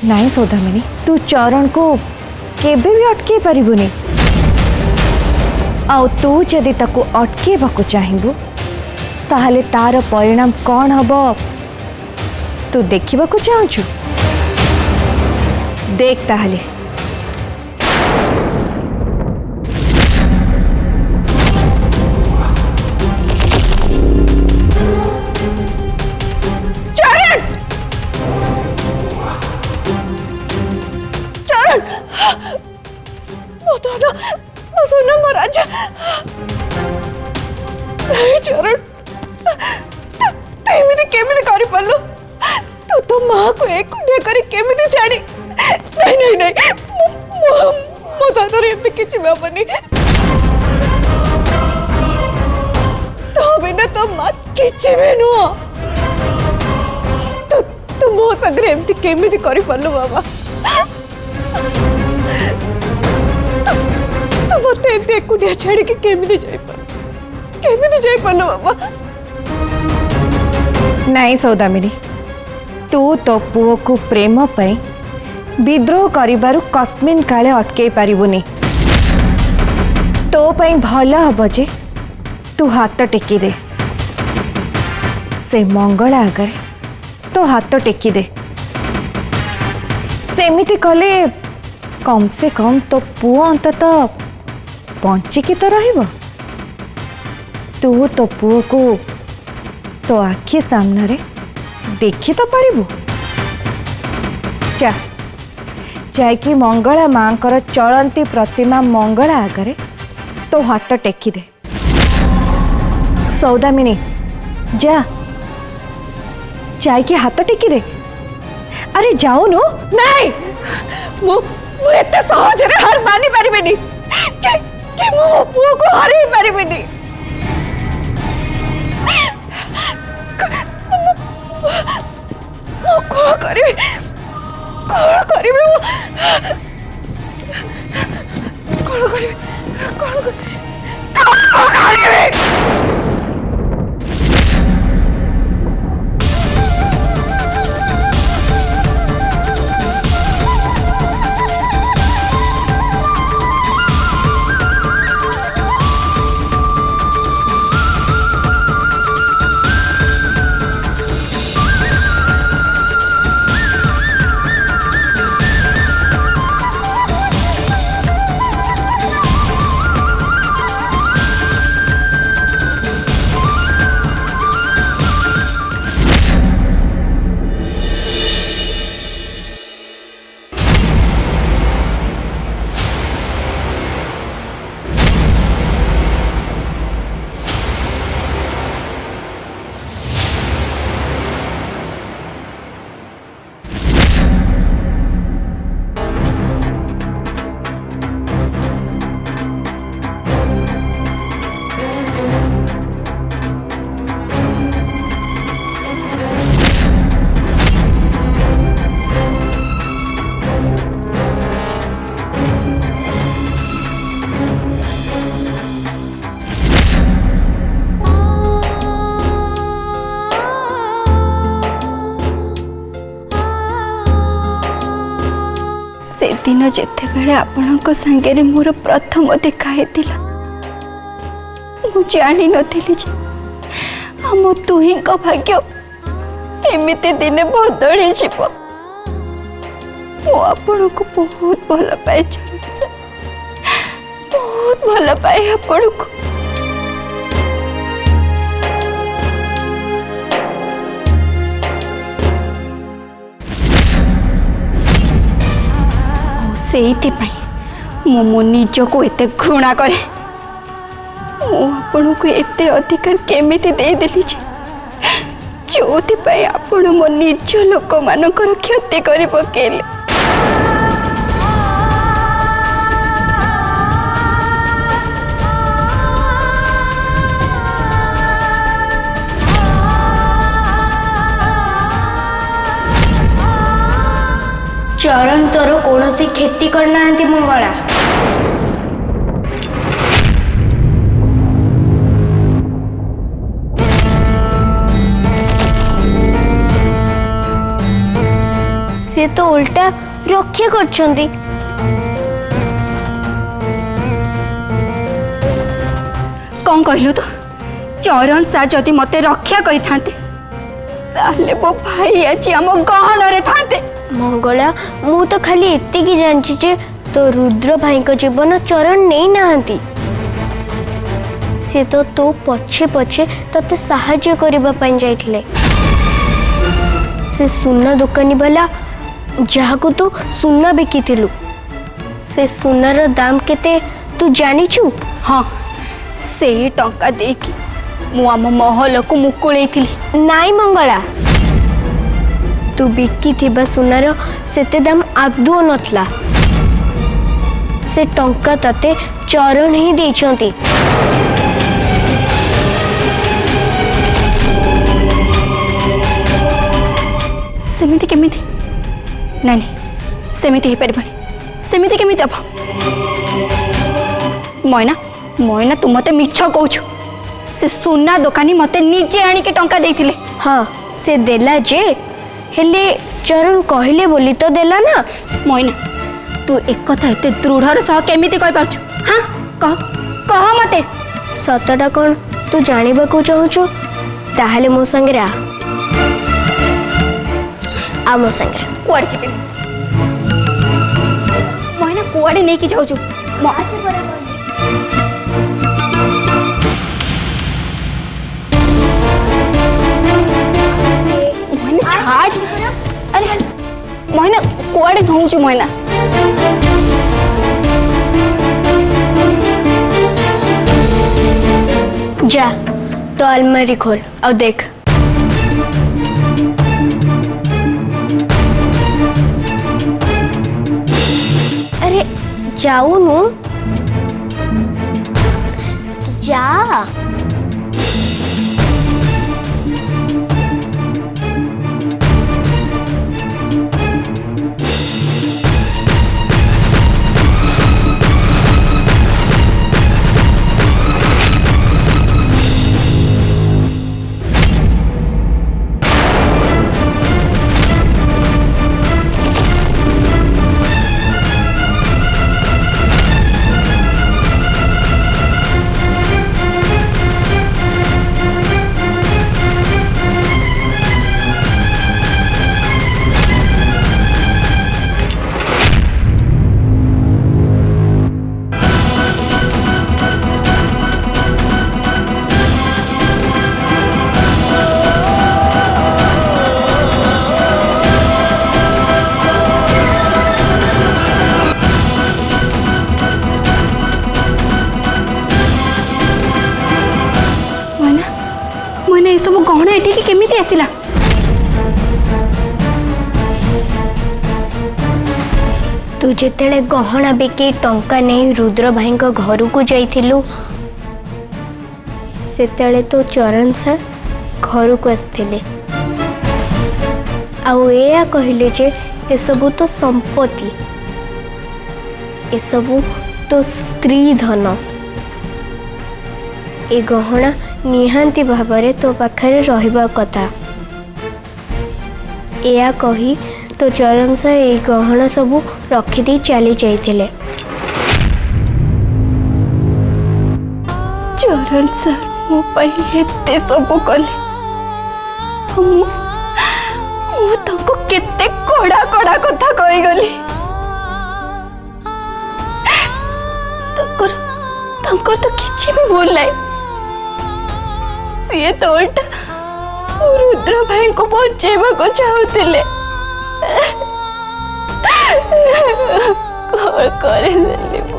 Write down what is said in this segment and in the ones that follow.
नाई सौदामिनी तू चरण को केबे भी अटके पारिबुनी। आउ तू जदि ताको अटकेबाकू चाहिबू ताहले तार परिणाम कौन हब तू देखिबाकू चाहूचु। देख ताहले राजा चरण तू केमिति करि पालु तू तो माँ को एक करी केमिति जानी। नहीं नहीं नहीं मो धनर एमती किछि भाबनी। तो बिना तो माँ किछि भी नुह। तू मो संगे एमती केमिति करि पालु बाबा। मत एमती एकुटिया छाड़ी के केमिति जाई पालो बाबा। नहीं सौदामिनी तू तो पुओ को प्रेम पई विद्रोह करिबारु कस्मिन काले अटके पारिबुनी। तो पई भल हब जे तू हाथ टेकी दे से मंगल आगे तो हाथ टेकी दे। सेमिति कले कम से कम तो पुओ अंततः बंचिकी तो रहिबो। तू तो पुओ को तो आखि सामने रे देखी तो पारिबु। जा जाइकी मंगला माँ कर चलंती प्रतिमा मंगला आगे तो हाथ टेकी दे। सौदामिनी जा जाइकी हाथ टेकी दे। अरे जाओ नु। नहीं मु एते सहज रे हार मानि पारिबेनी कि मो पुओ को हरै पारिबेनी। कौन करी दिन जेते बेले आपणक संगे मोर प्रथम देखा हेतिला मु जानी नथिली जे हम तुही को भाग्य एमिते दिने बदली जीव। मु आपण को बहुत भल पाए बहुत भल पाए आपण को। मु मो निज को एते घृणा करे आपण को एते अधिकार केमिति दे देली जोथि पाई आपण मो निज लोक मानकर क्षति करि पकेले। चरण तोर कौन सी खेती करना मंगला से तो उल्टा रक्षा करछंती। कौन कहलु तो चरण सार जदि मते रक्षा करि थांते ताले मो भाई आज आम गहन रे थांते। मंगला मु तो खाली एतिकी जानछि जे तो रुद्र भाई को जीवन चरण नहीं नाहंती। से तो तो पछे पछे तते सहाय्य करबा पई जाइथिले। से सुना दुकानी वाला जहा को तू सुना बिकिथिलु से सुनार दाम केते तू जानिछु? हाँ से टंका देकी मु आम महल को मुकुळैथिली। नाई मंगला तू बिकिथिबा सुनार सेते दाम आदौ नथला। से टंका तते चरण ही देछंती। सेमिति केमिति नहीं नहीं सेमिति हे परिबनी। सेमिति केमिति अब मैना मैना तू मते मिछ कहूछु। से सुना दुकानी मते निजे आनी के टंका देथिले। हाँ से देला जे हेले चरण कहले बोली तो देला ना। मैना तू एक कथा एते दृढ़र सह केमिति कहि पारछु? हाँ कह कह मते सतटा कौन तू जानिबा को चाहूछु? ताहले मो संगे रा आ मो संगे कुआडे छिपे मैना कुआडे नहीं कि जाऊछु। मैना छाड़। अरे मैना कुआडे नहुछु मैना। जा तो अलमारी खोल और देख। अरे जाऊ नु जा। मैंने सब गहना एठी के केमिति आसिला? तू जेतेले गहना बिकी टंका नहीं रुद्र भाई घर को जाइथिलु सेतेले तो चरण सर घर को आसथिले आउ एया कहले जे ए सबु तो संपत्ति ए सबु तो स्त्री धन ए गहना निहांती भावरे तो पाखरे रहिबा कथा। एया कही तो चरण सर ए गहना सबु रखिदी चली जाइथिले। चरण सर मो पई एते सब कले मु ताको केते कड़ा कड़ा कथा कहि गली। तंकर तो किछि भी भूल नहीं। सीए तो उल्टा रुद्र भाई को बचेबा को चाहूतिले। कौन करे देली मु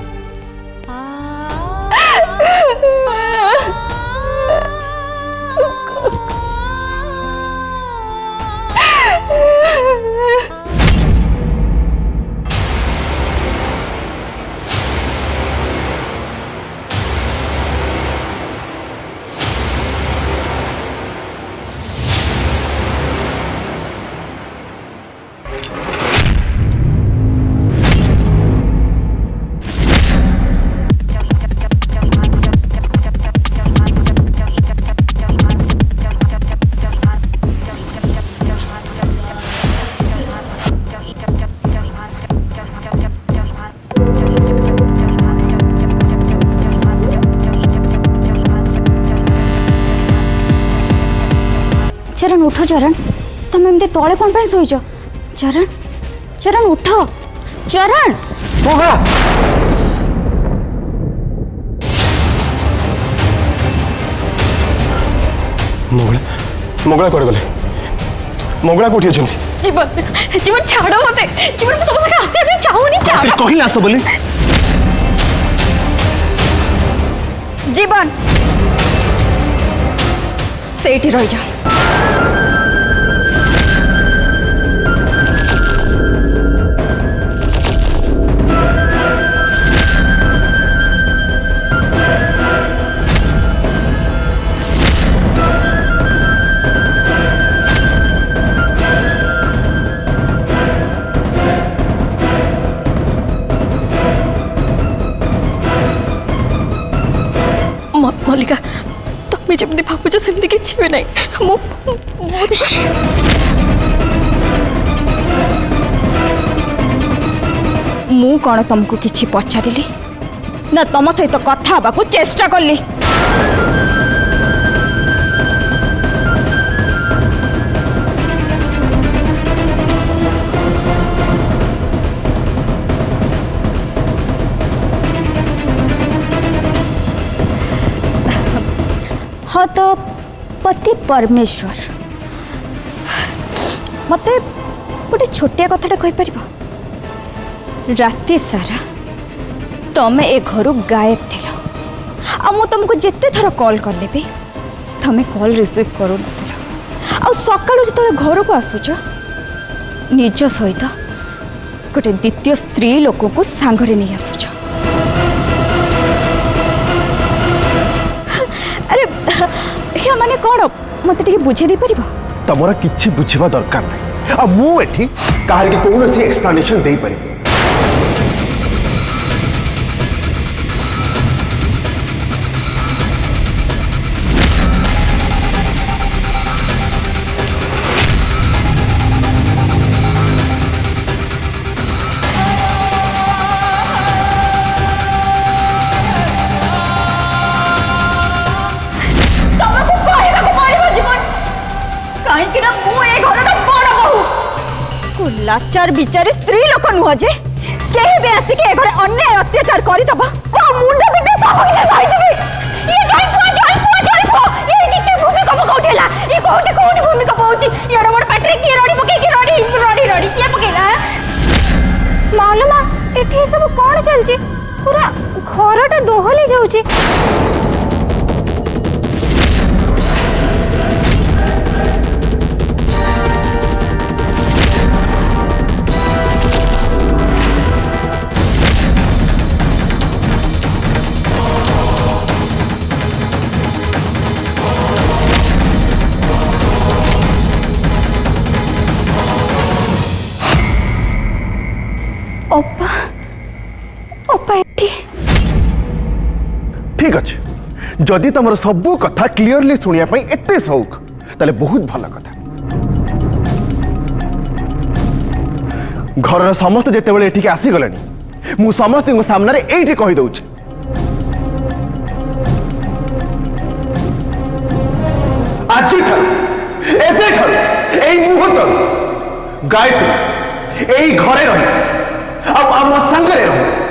चरण उठ चरण तुम एमती तले कौन पे शोच चरण चरण उठ चरण मोगला मोगला मोगला कौन गले मोगला कौटी अच्छा जीवन जीवन छाड़ मत जीवन तुम तक आसा चाहूनी कही आस बोली जीवन सेठी रही जा मल्लिका तुम्हें जमी भावुच सेमती किसी भी ना मु कौन तुमको किसी पचारि ना तुम सहित कथा को चेष्टा कली हाँ तो पति परमेश्वर मत गोटे छोटिया कथाटा कहीपर राति सारा तमें ए घर गायब थी मु तुमको जिते थर कॉल कले भी तमें कॉल रिसीव करू न सका जो घर को आसुच निज सहित गोटे द्वितीय स्त्री लोक को सांगरे नहीं आसुच अरे या माने कौन मत बुझे दे पार तुमर किसी बुझा दरकार ना मुझे कहार की कौन सी एक्सप्लेनेशन दे पारि लाचार बिचारी स्त्री लोक नुह जे केही भी आसिक ए घरे अन्याय अत्याचार करी दबा मुंडा बिंडा सब किछ सहिबी ये जाई पो ये नीति भूमि कब कहला ये कोठी भूमि कब होची एड़ बड़ पाटरे की रडी पके की रडी के पकेला मालूमा एठी सब कोन चलची पूरा घरटा दोहली जाउची ठीक अच्छे जदि तुम सबू कथा क्लीयरली शुणा एत शौक ताले बहुत भल कथा घर समस्त जिते बड़े एठिक आसीगले मु समस्त सामने ये कहीदे आज मुहूर्त गायत्री यही घरे रही आम सांगरे रही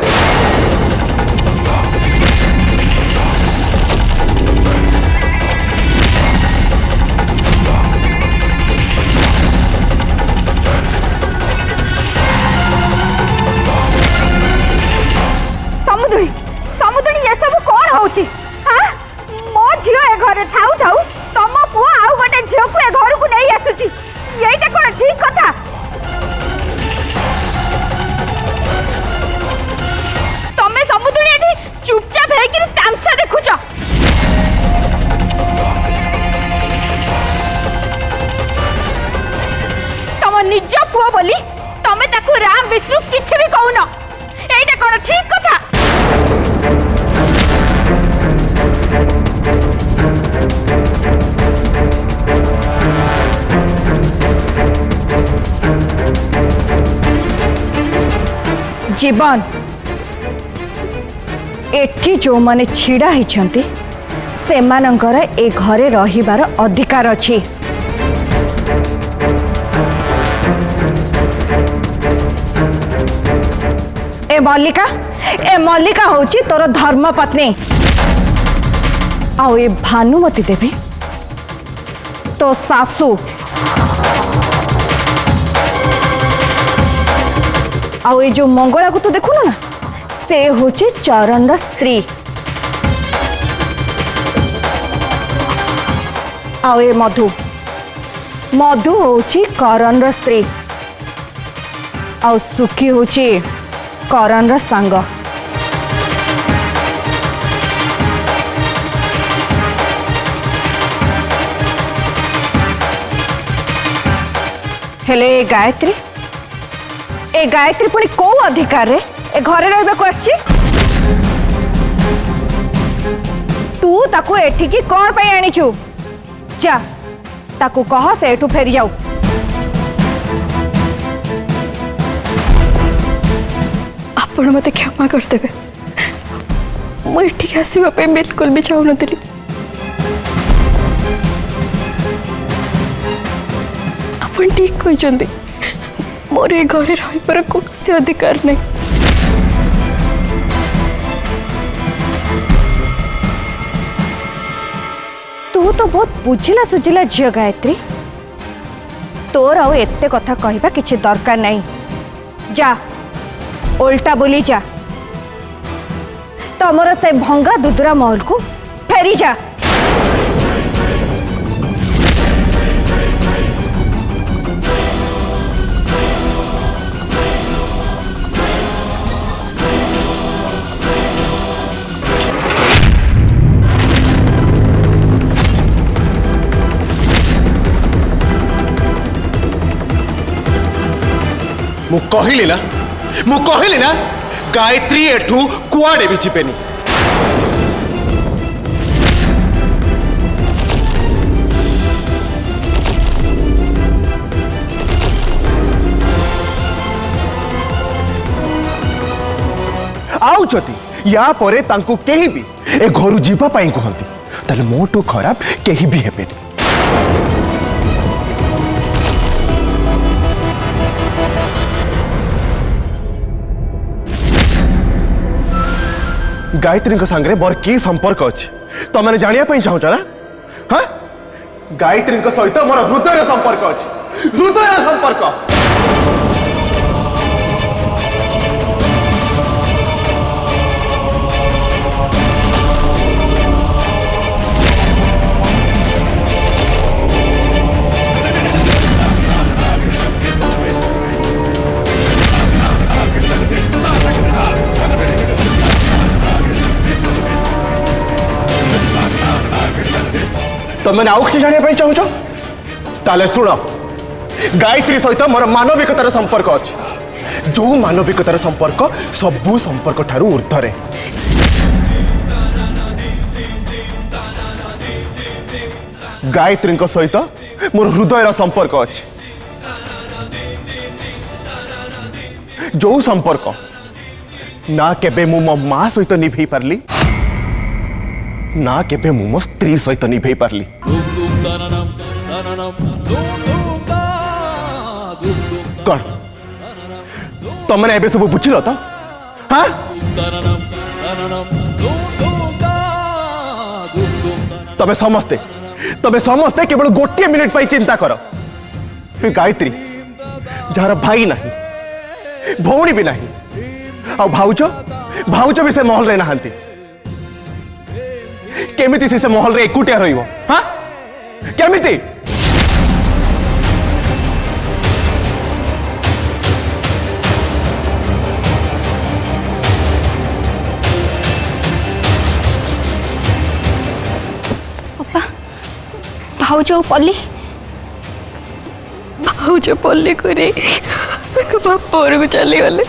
समुद्री ये सब कौन होची हां मो झियो ए घरे थाउ थाउ तम पुआ आउ गोटे झियो को ए घर को नहीं आसुची एटा कोन ठीक कथा तमे समुद्री एठी चुपचाप हे कि तामसा देखुछ तम निज पुआ बोली तमे ताकू राम विष्णु किछ भी कहून एटा कोन ठीक कथा जीवन एठी जो माने छिड़ा हिचंती सेमानंकर ए घरे रहिबार अधिकार अछि ए मल्लिका होची तोर धर्म पत्नी आओ ए भानुमती देवी तो सासू आओ ये जो मंगला को तो देखुन ना से होची चरण स्त्री आओ ये मधु मधु होची करण स्त्री आओ सुखी होची करण सांग हेले ए गायत्री पुणी कौ अधिकार रे ए घरे रहिबाकु आछि तू ताकू एठिकी कौन पाई आनिचु जा ताकू कह से एठू फेरी जाऊ आपण मते क्षमा करदेबे मु एठिक आसीबा पे बिल्कुल भी चाहू नथिली आपण ठीक कहिसंती मोर ए घरे रहिबार कोनोसी अधिकार नहीं तू तो बहुत बुझिला सुझिला झियो गायत्री तोर आउ एते कथा कहबा किछि दरकार नहीं जा उल्टा बोली जा तमर से भंगा दुदुरा महल को फेरी जा मु कहली ना गायत्री एठू कुआडे भी जीवेनी आउछती या परे तांको केही भी ए घरु जीवा पाई कहंती ताले मोटो खराब केही भी हेबेनी गायत्री सांगे मोर की संपर्क अच्छी तो मैंने जाना चाहूच ना हाँ गायत्री सहित मोर हृदय संपर्क अच्छी हृदय संपर्क तो मैंने आउ कि जाना चाहूच ताले शुण गायत्री सहित मोर मानविकतार संपर्क अच्छी जो मानविकतार संपर्क सबू संपर्क ठारू ऊर्धरे गायत्री सहित मोर हृदय संपर्क अच्छी जो संपर्क ना केबे मु मो मां सहित निभे पारली ना केबे मु मो स्त्री सहित निभे पारली कौन तुमने एबे सब बुझिल तो हाँ तबे समस्ते केवल गोटे मिनिट पाई चिंता कर गायत्री जार भाई नहीं भौणी भी नहीं आ भाउज भी से महल रे नहांती केमिति से महल रे एकुटिया रहिबो हाँ केमिति भाउज पल्ली भाउज पल्ली करे बाप को चली गले